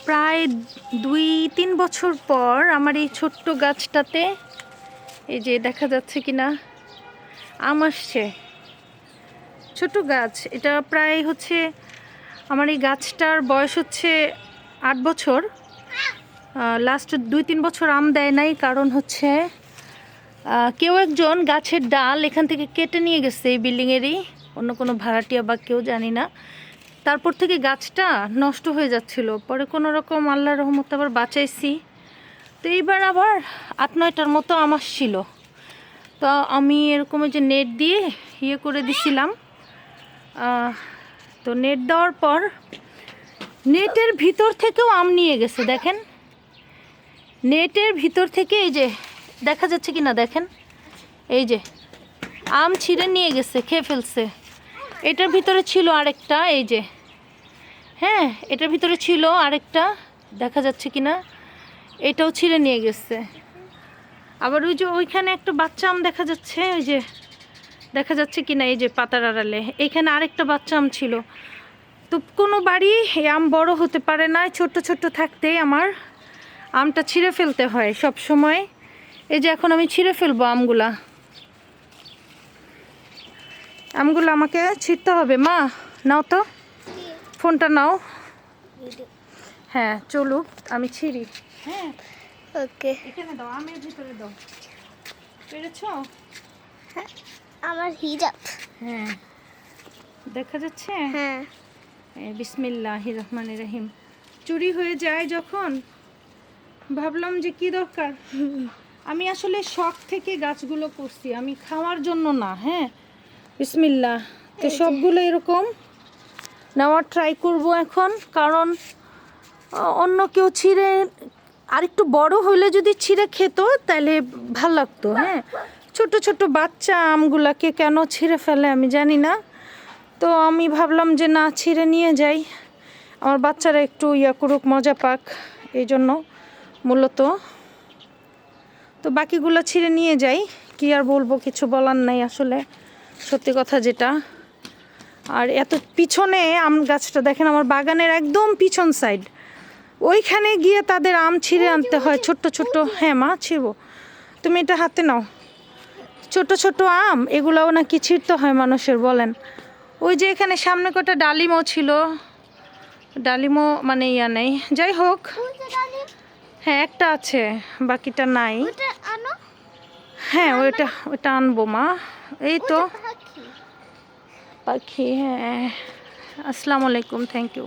প্রায় 2-3 বছর পর আমার এই ছোট্ট গাছটাতে এই যে দেখা যাচ্ছে কিনা আম আসছে। ছোট গাছ, এটা প্রায় হচ্ছে আমার এই গাছটার বয়স হচ্ছে 8 বছর। লাস্ট 2-3 বছর আম দেয় নাই, কারণ হচ্ছে কেউ একজন গাছের ডাল এখান থেকে কেটে নিয়ে গেছে, এই বিল্ডিংয়েরই অন্য কোনো ভাড়াটিয়া বা কেউ জানি না। তারপর থেকে গাছটা নষ্ট হয়ে যাচ্ছিল, পরে কোনো রকম আল্লাহর রহমতে আবার বাঁচাইছি। তো এইবার আবার 8-9টার মতো আম আসছিল। তো আমি এরকম যে নেট দিয়ে করে দিছিলাম। তো নেট দেওয়ার পর নেটের ভিতর থেকেও আম নিয়ে গেছে। দেখেন নেটের ভিতর থেকে এই যে দেখা যাচ্ছে কি না দেখেন, এই যে আম ছিঁড়ে নিয়ে গেছে, খেয়ে ফেলছে। এটার ভিতরে ছিল আরেকটা, এই যে হ্যাঁ এটার ভিতরে ছিল আরেকটা, দেখা যাচ্ছে কি না, এটাও ছিঁড়ে নিয়ে গেছে। আবার ওই যে ওইখানে একটা বাচ্চা আম দেখা যাচ্ছে, ওই যে দেখা যাচ্ছে কি না, এই যে পাতার আড়ালে এইখানে আরেকটা বাচ্চা আম ছিল। তো কোনো বাড়ি এই আম বড় হতে পারে না, ছোট্ট ছোট্ট থাকতেই আমার আমটা ছিঁড়ে ফেলতে হয় সব সময়। এই যে এখন আমি ছিঁড়ে ফেলবো আমগুলা আমাকে ছিঁড়তে হবে। মা নাও তো, ফোনটা নাও। হ্যাঁ চলুক, আমি ছিঁড়ি। হ্যাঁ ওকে, এখানে দাও, আমের ভিতরে দাও। পেরেছ? হ্যাঁ আমার হিজাব। হ্যাঁ দেখা যাচ্ছে। হ্যাঁ বিসমিল্লাহির রহমানির রহিম। চুরি হয়ে যায় যখন, ভাবলাম যে কি দরকার। আমি আসলে শখ থেকে গাছগুলো করছি, আমি খাওয়ার জন্য না। হ্যাঁ বিসমিল্লাহ। তো সবগুলো এরকম নেওয়ার ট্রাই করব এখন, কারণ অন্য কেউ ছিঁড়ে আরেকটু বড় হইলে যদি ছিঁড়ে খেত তাহলে ভাল লাগতো। হ্যাঁ ছোট ছোট বাচ্চা আমগুলাকে কেন ছিঁড়ে ফেলে আমি জানি না। তো আমি ভাবলাম যে না, ছিঁড়ে নিয়ে যাই, আমার বাচ্চারা একটু করুক, মজা পাক, এই জন্য মূলত। তো বাকিগুলো ছিঁড়ে নিয়ে যাই, কি আর বলবো, কিছু বলার নাই আসলে, সত্যি কথা যেটা। আর এত পিছনে আম গাছটা দেখেন, আমার বাগানের একদম পিছন সাইড, ওইখানে গিয়ে তাদের আম ছিঁড়ে আনতে হয় ছোট্ট ছোট্ট। হ্যাঁ মা ছিঁড়বো, তুমি এটা হাতে নাও। ছোট ছোট আম এগুলাও নাকি ছিঁড়তে হয় মানুষের, বলেন। ওই যে এখানে সামনে কটা ডালিমও ছিল, ডালিমও মানে নেই, যাই হোক। হ্যাঁ একটা আছে, বাকিটা নাই। হ্যাঁ ওইটা আনবো মা। এই তো পাখি। হ্যাঁ আসসালামু আলাইকুম, থ্যাংক ইউ।